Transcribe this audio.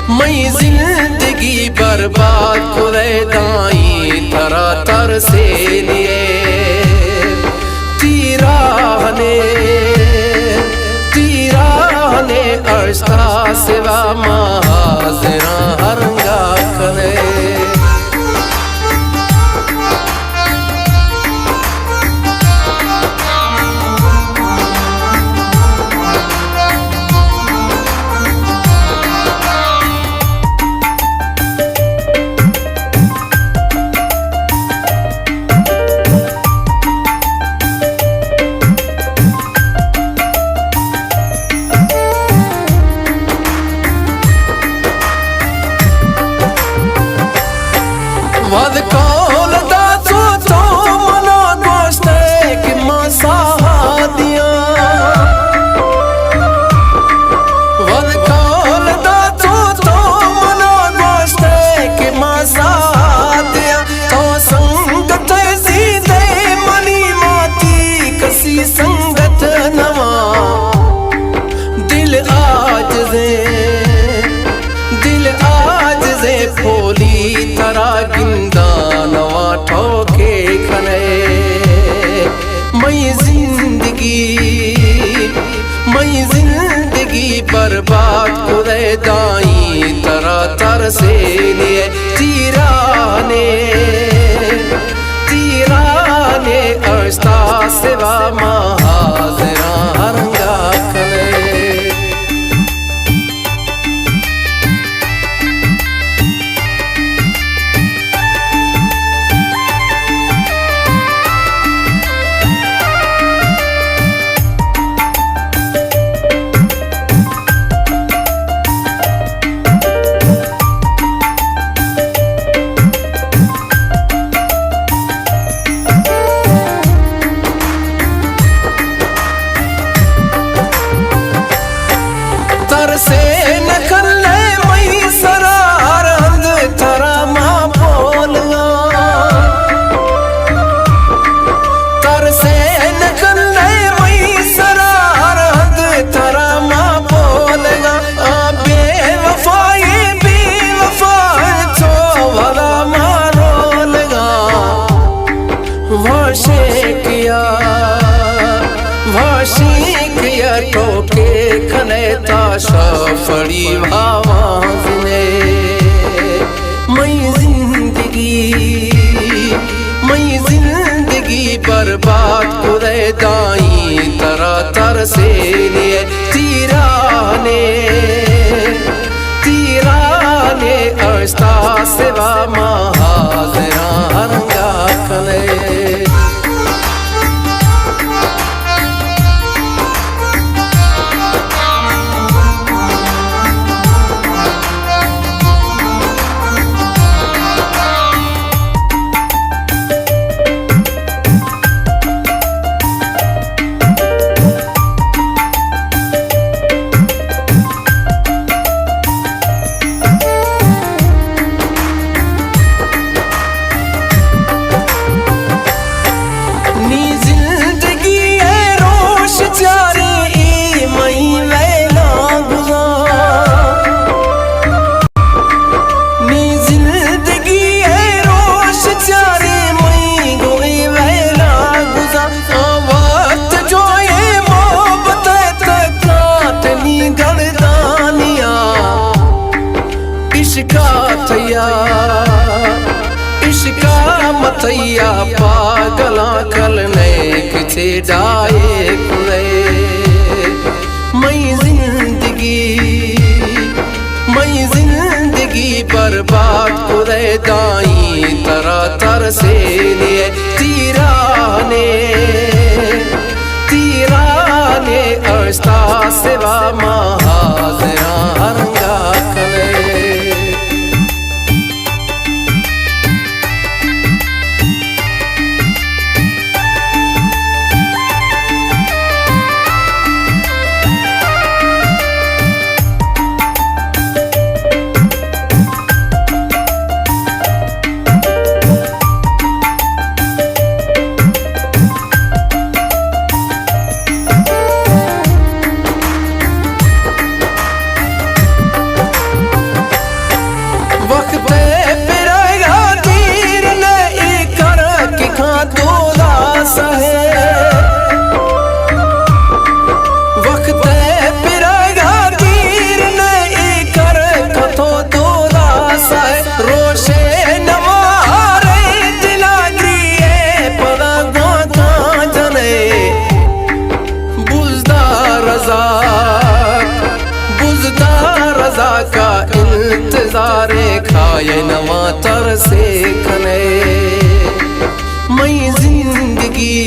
मई जिंदगी बर्बाद करे दाई तरा तर से लिए तीराने अर्शा सिवा महाजरा हरंगा करे वद कौल दा तो मना गोश्ते कि मसादिया वद कौल दा तो मना गोश्ते कि मसादिया तो संगत सीधे मनी माती कसी संगत नवा दिल आज जे फोली तरा गिंदा नवा ठोके खने मई जिंदगी बर्बाद करे दाई तरा तर से लिए तीराने अर्शा सिवा महाजरा हरंगा खने से नखले मई सरार हंद तरा मां बोलगा तर से नखले मई सरार हंद तरा मां बोलगा बेवफा तो भला मारोलगा वाशे किया ठोके खने ताशा फड़ी आवाज ने मई जिंदगी बर्बाद करे दाई तरा तर से लिए तीराने अर्शा सिवा महाजरा हरंगा खने इश्का मथैया पागला कल ने किथे जाए कुले मई जिंदगी बर्बाद करे दाई तरा तर से लिए तीराने अर्शा सिवा महाजरा हरंगा खने रजा का इंतजारे खाए नवा तरसे खने। मैं जिंदगी